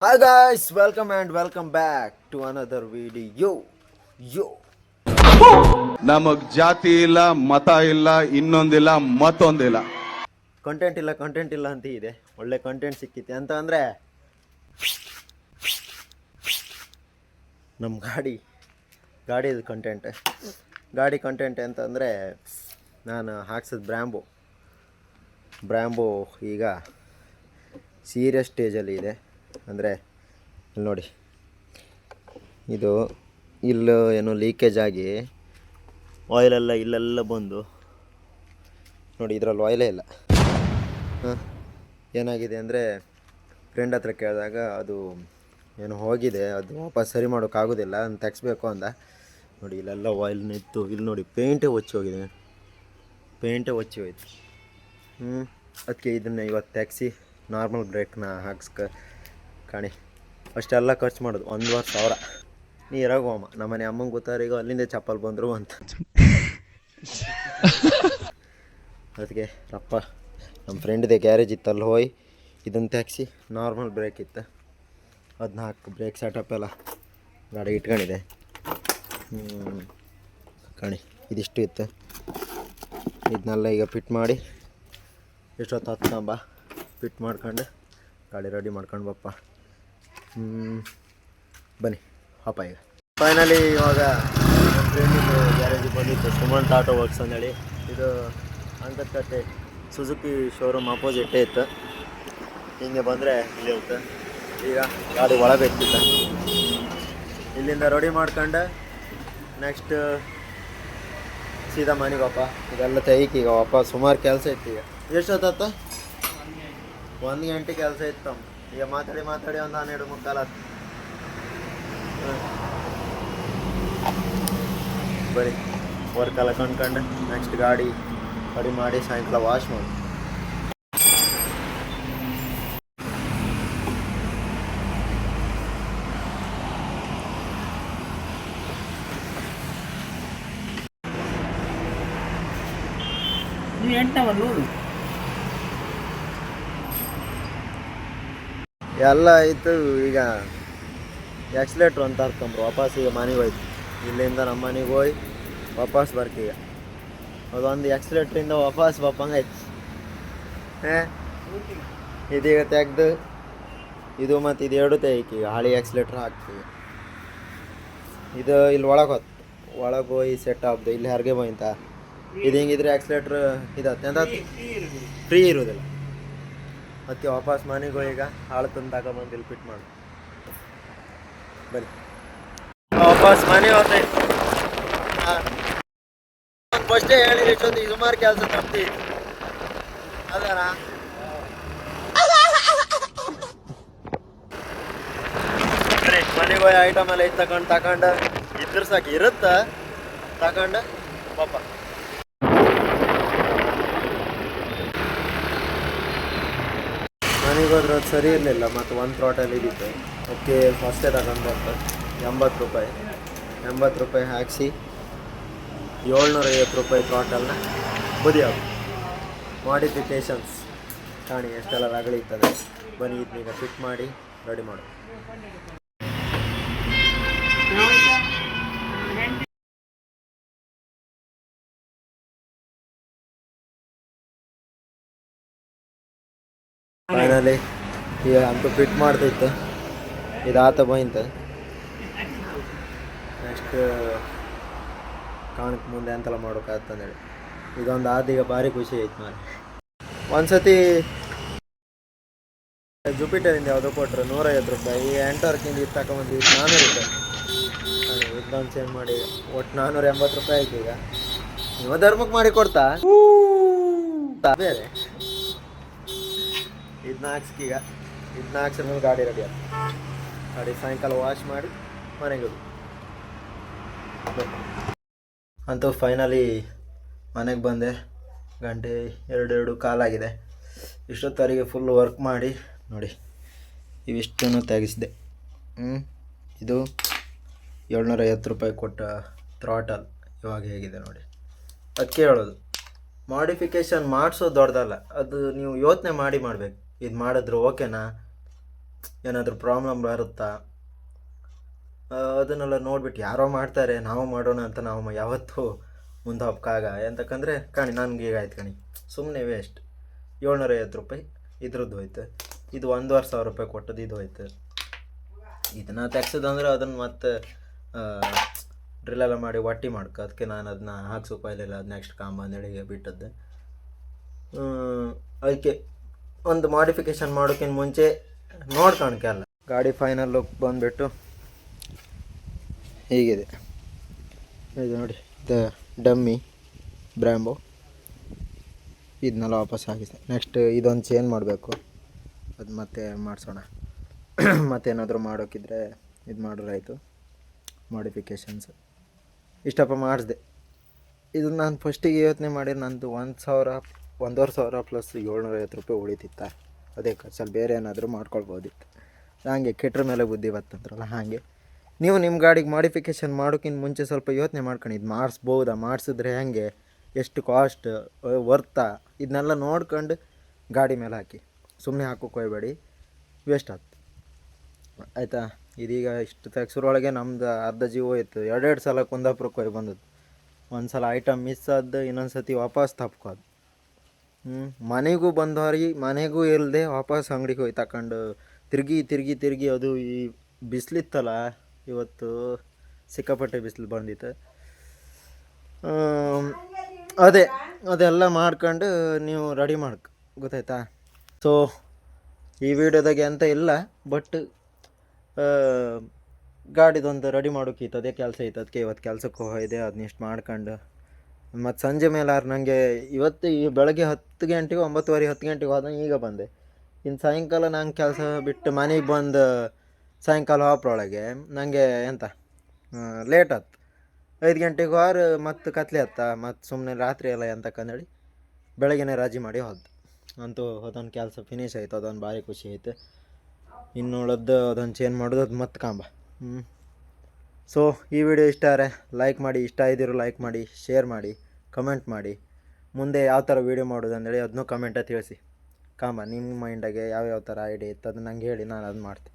Hi guys, welcome and welcome back to another video. Yo, ನಮಗ್ ಜಾತಿ ಇಲ್ಲ, ಮತ ಇಲ್ಲ, ಇನ್ನೊಂದಿಲ್ಲ, ಮತ್ತೊಂದಿಲ್ಲ. ಕಂಟೆಂಟ್ ಇಲ್ಲ ಅಂತ ಇದೆ. ಒಳ್ಳೆ ಕಂಟೆಂಟ್ ಸಿಕ್ಕಿತ್ತೆ ಅಂತ ಅಂದರೆ ನಮ್ಮ ಗಾಡಿದು ಕಂಟೆಂಟ್ ಅಂತಂದರೆ ನಾನು ಹಾಕ್ಸಿದ ಬ್ರ್ಯಾಂಬೋ ಈಗ ಸೀರಿಯಸ್ ಸ್ಟೇಜಲ್ಲಿ ಇದೆ. ಅಂದರೆ ಇಲ್ಲಿ ನೋಡಿ, ಇದು ಇಲ್ಲೂ ಏನೋ ಲೀಕೇಜ್ ಆಗಿ ಆಯಿಲೆಲ್ಲ ಇಲ್ಲೆಲ್ಲ ಬಂದು ನೋಡಿ, ಇದರಲ್ಲಿ ಆಯಿಲೇ ಇಲ್ಲ. ಏನಾಗಿದೆ ಅಂದರೆ ಫ್ರೆಂಡ್ ಹತ್ರ ಕೇಳಿದಾಗ ಅದು ಏನೋ ಹೋಗಿದೆ, ಅದು ವಾಪಸ್ ಸರಿ ಮಾಡೋಕ್ಕಾಗೋದಿಲ್ಲ ಅಂತ ತೆಗಿಸ್ಬೇಕು ಅಂದ. ನೋಡಿ, ಇಲ್ಲೆಲ್ಲ ಆಯಿಲ್ ನಿಂತು ಇಲ್ಲಿ ನೋಡಿ ಪೇಂಟೇ ಹೊಚ್ಚಿ ಹೋಯ್ತು. ಅದಕ್ಕೆ ಇದನ್ನು ಇವತ್ತು ತೆಗ್ಸಿ ನಾರ್ಮಲ್ ಬ್ರೇಕ್ನ ಕಾಣಿ ಅಷ್ಟೆಲ್ಲ ಖರ್ಚು ಮಾಡೋದು 1,500,000. ನೀರಾಗ ಹೋಮ ನಮ್ಮನೆ ಅಮ್ಮಂಗೆ ಗೊತ್ತಾರೀಗ ಅಲ್ಲಿಂದ ಚಪ್ಪಲ್ ಬಂದರು ಅಂತ. ಅದಕ್ಕೆ ರಪ್ಪ ನಮ್ಮ ಫ್ರೆಂಡ್ದೆ ಗ್ಯಾರೇಜ್ ಇತ್ತು, ಅಲ್ಲಿ ಹೋಗಿ ಇದನ್ನು ತೆಗ್ಸಿ ನಾರ್ಮಲ್ ಬ್ರೇಕ್ ಇತ್ತು, ಅದನ್ನ ಹಾಕಿ ಬ್ರೇಕ್ ಸೆಟಪ್ ಎಲ್ಲ ಗಾಡಿ ಇಟ್ಕೊಂಡಿದೆ. ಕಾಣಿ ಇದಿಷ್ಟು ಇತ್ತು, ಇದನ್ನೆಲ್ಲ ಈಗ ಫಿಟ್ ಮಾಡಿ ಎಷ್ಟೊತ್ತು ಹತ್ಕೊಂಬ ಫಿಟ್ ಮಾಡ್ಕೊಂಡು ಗಾಡಿ ರೆಡಿ ಮಾಡ್ಕೊಂಡು ಬಪ್ಪ. ಬನ್ನಿ ಹಪ್ಪ. ಈಗ ಫೈನಲಿ ಇವಾಗ ನಮ್ಮ ಫ್ರೆಂಡಿಂದು ಗ್ಯಾರೇಜಿಗೆ ಬಂದಿತ್ತು, ಸುಮಂತ್ ಆಟೋ ವರ್ಕ್ಸ್ ಅಂದೇಳಿ. ಇದು ಅಂಕದಕಟ್ಟೆ ಸುಜುಕಿ ಶೋರೂಮ್ ಅಪೋಸಿಟ್ಟೇ ಇತ್ತು. ಹಿಂಗೆ ಬಂದರೆ ಇಲ್ಲಿ ಇರುತ್ತೆ. ಈಗ ಗಾಡಿ ಒಳಬೇಕಿತ್ತು, ಇಲ್ಲಿಂದ ರೆಡಿ ಮಾಡ್ಕೊಂಡು ನೆಕ್ಸ್ಟ್ ಸೀದಾ ಮನೆಗಪ್ಪ. ಇದೆಲ್ಲ ತೆಗಿಕ್ ಈಗ ವಾಪಸ್ ಸುಮಾರು ಕೆಲಸ ಇತ್ತು. ಈಗ ಎಷ್ಟೊತ್ತ 1 ಗಂಟೆ ಕೆಲಸ ಇತ್ತು. ಈಗ ಮಾತಾಡಿ ಒಂದು 12:45 ಬರೀ ವರ್ಕ್ ಎಲ್ಲ ಕೊಂಡ್ಕೊಂಡು ನೆಕ್ಸ್ಟ್ ಗಾಡಿ ರೆಡಿ ಮಾಡಿ ಸಾಯಂಕಾಲ ವಾಶ್ ಮಾಡಿ. ಎಲ್ಲ ಆಯಿತು. ಈಗ ಆಕ್ಸಿಲೇಟ್ರ್ ಅಂತ ಹರ್ಕೊಂಬ್ರು ವಾಪಸ್ ಈಗ ಮನೆಗೆ ಹೋಯ್ತು. ಇಲ್ಲಿಂದ ನಮ್ಮ ಮನೆಗೆ ಹೋಗಿ ವಾಪಸ್ ಬರ್ತೀಗ ಅದೊಂದು ಆಕ್ಸಿಲೇಟ್ರಿಂದ ವಾಪಸ್ ಬಪ್ಪಂಗಾಯ್ತು. ಇದೀಗ ತೆಗ್ದು ಇದು ಮತ್ತು ಇದು ಎರಡು ತೆಗಿಕಿ ಈಗ ಹಳಿ ಆಕ್ಸಿಲೇಟ್ರ್ ಹಾಕ್ತೀವಿ. ಇದು ಇಲ್ಲಿ ಒಳಗೆ ಹೋಗಿ ಸೆಟ್ ಆಗ್ದು. ಇಲ್ಲಿ ಹರ್ಗೆ ಹೋಯ್ತ ಇದು ಹಿಂಗಿದ್ರೆ ಆಕ್ಸಿಲೇಟ್ರ್ ಇದತ್ತೆ ಅಂತ ಫ್ರೀ ಇರೋದಿಲ್ಲ. ಅದಕ್ಕೆ ವಾಪಸ್ ಮನೆಗೆ ಹೋಗಿ ಈಗ ಹಾಳು ತಂದು ತಗೊಂಬಂದು ಇಲ್ಲಿ ಫಿಟ್ ಮಾಡಿ ಬನ್ನಿ ವಾಪಸ್ ಮನೆ ಹೋಗ್ತೈತಿ. ಫಸ್ಟೇ ಹೇಳಿರಿ ಇಷ್ಟೊಂದು ಸುಮಾರು ಕೆಲಸ ತಪ್ಪಿ ಅದಾರ. ಮನೆಗೆ ಹೋಗಿ ಐಟಮ್ ಎಲ್ಲ ಇದು ತಗೊಂಡು ಇದ್ರ ಸಾಕು ಇರುತ್ತೆ ತಗೊಂಡು ಪಾಪ. ಮನೆಗೆ ಹೋದ್ರೆ ಅದು ಸರಿ ಇರಲಿಲ್ಲ, ಮತ್ತು ಒಂದು ಥ್ರಾಟಲ್ ಇದ್ದಿತ್ತು. ಓಕೆ ಫಸ್ಟೇ ತಗೊಂಡು ₹80 80 ಹಾಕಿಸಿ ₹750 ಥ್ರಾಟಲ್ನ ಬದಿಯಾಗ ಮಾಡಿಫಿಕೇಷನ್ಸ್ ಕಾಣಿ ಎಷ್ಟೆಲ್ಲ ರಗಳಿರ್ತದೆ. ಬನ್ನಿ ಇದನ್ನೀಗ ಫಿಟ್ ಮಾಡಿ ರೆಡಿ ಮಾಡು. ಫೈನಲಿ ಈಗ ಅಂತೂ ಫಿಟ್ ಮಾಡ್ತಿತ್ತು. ಇದಾತ ಬಂತ. ನೆಕ್ಸ್ಟ್ ಕಾಣಕ್ಕೆ ಮುಂದೆ ಎಂತೆಲ್ಲ ಮಾಡೋಕ್ಕಾಗ್ತಂದೇಳಿ ಇದೊಂದು ಆದೀಗ ಭಾರಿ ಖುಷಿ ಐತೆ. ನಾನು ಒಂದು ಸತಿ ಜುಪಿಟರಿಂದ ಯಾವುದೋ ಕೊಟ್ಟರು ₹150. ಈ ಎಂಟರ್ಕಿಂದ ಇದು ತಗೊಂಬಂದು ₹400. ಇದೊಂದು ಚೇಂಜ್ ಮಾಡಿ ಒಟ್ಟು ₹480 ಆಯ್ತು. ಈಗ ನೀವು ಧರ್ಮಕ್ಕೆ ಮಾಡಿ ಕೊಡ್ತಾ ಬೇರೆ ಇದನ್ನ ಹಾಕ್ಸ್ಕೀಗ ಇದನ್ನ ಹಾಕ್ಸಿದ್ಮೇಲೆ ಗಾಡಿ ರೆಡಿ ಆಯ್ತು. ಗಾಡಿ ಸಾಯಂಕಾಲ ವಾಶ್ ಮಾಡಿ ಮನೆಗೆ ಅಂತೂ ಫೈನಲಿ ಮನೆಗೆ ಬಂದೆ. ಗಂಟೆ 2 ಕಾಲಾಗಿದೆ. ಇಷ್ಟೊತ್ತವರೆಗೆ ಫುಲ್ ವರ್ಕ್ ಮಾಡಿ ನೋಡಿ ಇವಿಷ್ಟನ್ನು ತೆಗೆಸಿದೆ. ಇದು ₹750 ಕೊಟ್ಟ ಥ್ರಾಟಲ್ ಇವಾಗ ಹೇಗಿದೆ ನೋಡಿ. ಅದಕ್ಕೆ ಹೇಳೋದು ಮಾಡಿಫಿಕೇಷನ್ ಮಾಡಿಸೋದು ದೊಡ್ಡದಲ್ಲ, ಅದು ನೀವು ಯೋಚನೆ ಮಾಡಿ ಮಾಡಬೇಕು. ಇದು ಮಾಡಿದ್ರು ಓಕೆನಾ, ಏನಾದರೂ ಪ್ರಾಬ್ಲಮ್ ಬರುತ್ತಾ ಅದನ್ನೆಲ್ಲ ನೋಡ್ಬಿಟ್ಟು ಯಾರೋ ಮಾಡ್ತಾರೆ ನಾವು ಮಾಡೋಣ ಅಂತ ನಾವು ಯಾವತ್ತೂ ಮುಂದೆ ಹೋಗ್ಕಾಗ ಎಂತಕ್ಕಂದರೆ ಕಾಣಿ ನನಗೆ ಈಗ ಆಯ್ತು ಕಣಿ ಸುಮ್ಮನೆ ವೇಸ್ಟ್ 750 ರೂಪಾಯಿ ಇದ್ರದ್ದು ಹೋಯ್ತು. ಇದು 1,500 ರೂಪಾಯಿ ಕೊಟ್ಟದ್ದು ಇದು ಹೋಯ್ತು. ಇದನ್ನು ತೆಗ್ಸೋದಂದ್ರೆ ಅದನ್ನು ಮತ್ತೆ ಡ್ರಿಲ್ಲೆಲ್ಲ ಮಾಡಿ ಒಟ್ಟಿ ಮಾಡ್ಕೊ, ಅದಕ್ಕೆ ನಾನು ಅದನ್ನ ಹಾಕ್ಸೋಕ್ಕಾಗಲಿಲ್ಲ. ಅದು ನೆಕ್ಸ್ಟ್ ಕಾಂಬಂದೇಳಿಗೆ ಬಿಟ್ಟದ್ದು. ಅದಕ್ಕೆ ಒಂದು ಮಾಡಿಫಿಕೇಷನ್ ಮಾಡೋಕ್ಕಿಂತ ಮುಂಚೆ ನೋಡ್ಕೊಳಕ್ಕೆ ಅಲ್ಲ. ಗಾಡಿ ಫೈನಲ್ ಲುಕ್ ಬಂದುಬಿಟ್ಟು ಹೀಗಿದೆ. ಇದು ನೋಡಿ, ಇದು ಡಮ್ಮಿ ಬ್ರ್ಯಾಂಬೋ. ಇದನ್ನೆಲ್ಲ ವಾಪಸ್ ಹಾಕಿದೆ. ನೆಕ್ಸ್ಟ್ ಇದೊಂದು ಚೇಂಜ್ ಮಾಡಬೇಕು, ಅದು ಮತ್ತೆ ಮಾಡಿಸೋಣ. ಮತ್ತೇನಾದರೂ ಮಾಡೋಕ್ಕಿದ್ರೆ ಇದು ಮಾಡಿದ್ರಾಯ್ತು ಮಾಡಿಫಿಕೇಷನ್ಸ್. ಇಷ್ಟಪ್ಪ ಮಾಡಿಸ್ದೆ. ಇದು ನಾನು ಫಸ್ಟಿಗೆ ಯೋಚನೆ ಮಾಡಿ ನಂದು 1,000 ಪ್ಲಸ್ 750 ರೂಪಾಯಿ ಉಳಿತಿತ್ತ. ಅದೇ ಖರ್ಚಲ್ಲಿ ಬೇರೆ ಏನಾದರೂ ಮಾಡ್ಕೊಳ್ಬೋದಿತ್ತು. ಹಾಗೆ ಕೆಟ್ರ ಮೇಲೆ ಬುದ್ಧಿ ಬರ್ತಂತ್ರಲ್ಲ ಹಾಗೆ ನೀವು ನಿಮ್ಮ ಗಾಡಿಗೆ ಮಾಡಿಫಿಕೇಷನ್ ಮಾಡೋಕ್ಕಿಂತ ಮುಂಚೆ ಸ್ವಲ್ಪ ಯೋಚನೆ ಮಾಡ್ಕೊಂಡು ಇದು ಮಾಡಿಸ್ಬೋದಾ, ಮಾಡಿಸಿದ್ರೆ ಹೇಗೆ, ಎಷ್ಟು ಕಾಸ್ಟ್, ವರ್ತಾ, ಇದನ್ನೆಲ್ಲ ನೋಡ್ಕೊಂಡು ಗಾಡಿ ಮೇಲೆ ಹಾಕಿ. ಸುಮ್ಮನೆ ಹಾಕೋಕೆ ಹೋಗಬೇಡಿ, ವೇಸ್ಟ್ ಆಗ್ತದೆ ಆಯಿತಾ. ಇದೀಗ ಇಷ್ಟು ತೆಗ್ಸೋರೊಳಗೆ ನಮ್ದು ಅರ್ಧ ಜೀವ ಹೋಯ್ತು. 2 ಸಲ ಕುಂದಾಪುರಕ್ಕೆ ಹೋಗಿ ಬಂದದ್ದು. ಒಂದು ಸಲ ಐಟಮ್ ಮಿಸ್ ಆದ್ದು, ಇನ್ನೊಂದು ಸತಿ ವಾಪಸ್ ತಪ್ಕೋದು. ಮನೆಗೂ ಬಂದವ್ರಿಗೆ ಮನೆಗೂ ಇಲ್ಲದೆ ವಾಪಸ್ ಅಂಗಡಿಗೆ ಹೋಗಿ ತಗೊಂಡು ತಿರುಗಿ ಅದು ಈ ಬಿಸಿಲಿತ್ತಲ್ಲ ಇವತ್ತು, ಸಿಕ್ಕಾಪಟ್ಟೆ ಬಿಸಿಲು ಬಂದಿತ್ತು. ಅದೆಲ್ಲ ಮಾಡ್ಕೊಂಡು ನೀವು ರೆಡಿ ಮಾಡ್ಕೊ, ಗೊತ್ತಾಯ್ತಾ. ಸೊ ಈ ವಿಡಿಯೋದಾಗೆ ಅಂತ ಇಲ್ಲ, ಬಟ್ ಗಾಡಿದೊಂದು ರೆಡಿ ಮಾಡೋಕ್ಕಿತ್ತು, ಅದೇ ಕೆಲಸ ಇತ್ತು. ಅದಕ್ಕೆ ಇವತ್ತು ಕೆಲಸಕ್ಕೆ ಹೋಗಿದೆ. ಅದನ್ನ ಇಷ್ಟು ಮಾಡ್ಕೊಂಡು ಮತ್ತು ಸಂಜೆ ಮೇಲೆ ನನಗೆ ಇವತ್ತು ಈ ಬೆಳಗ್ಗೆ 10 ಗಂಟೆಗೆ 9:30 10 ಗಂಟೆಗೆ ಹೋದ, ಈಗ ಬಂದೆ. ಇನ್ನು ಸಾಯಂಕಾಲ ನಂಗೆ ಕೆಲಸ ಬಿಟ್ಟು ಮನೆಗೆ ಬಂದು ಸಾಯಂಕಾಲ ಹೋಗೋದ್ರೊಳಗೆ ನನಗೆ ಎಂತ ಲೇಟ್ ಆಯ್ತು. 5 ಗಂಟೆಗೆ ಹೋದ್ರೆ ಮತ್ತು ಕತ್ಲೆ ಆಯ್ತಾ, ಮತ್ತು ಸುಮ್ಮನೆ ರಾತ್ರಿ ಎಲ್ಲ ಎಂತಕ್ಕಂದೇಳಿ ಬೆಳಗ್ಗೆನೇ ರಾಜಿ ಮಾಡಿ ಹೋದ. ಅಂತೂ ಅದೊಂದು ಕೆಲಸ ಫಿನಿಶ್ ಆಯಿತು. ಅದೊಂದು ಭಾರಿ ಖುಷಿ ಆಯಿತು. ಇನ್ನು ಉಳಿದು ಅದೊಂದು ಚೇಂಜ್ ಮಾಡೋದು, ಅದು ಮತ್ತೆ ಕಾಂಬ. ಸೊ ಈ ವಿಡಿಯೋ ಇಷ್ಟ ಆದರೆ ಲೈಕ್ ಮಾಡಿ, ಇಷ್ಟ ಇದ್ದಿರೋ ಲೈಕ್ ಮಾಡಿ, ಶೇರ್ ಮಾಡಿ, ಕಮೆಂಟ್ ಮಾಡಿ. ಮುಂದೆ ಯಾವ ಥರ ವೀಡಿಯೋ ಮಾಡೋದು ಅಂದೇಳಿ ಅದನ್ನೂ ಕಮೆಂಟಾಗಿ ತಿಳಿಸಿ. ಕಾಂಬ ನಿಮ್ಮ ಮೈಂಡಾಗೆ ಯಾವ್ಯಾವ ಥರ ಐಡಿಯಾ ಇತ್ತು ಅದನ್ನು ನಂಗೆ ಹೇಳಿ, ನಾನು ಅದು ಮಾಡ್ತೀನಿ.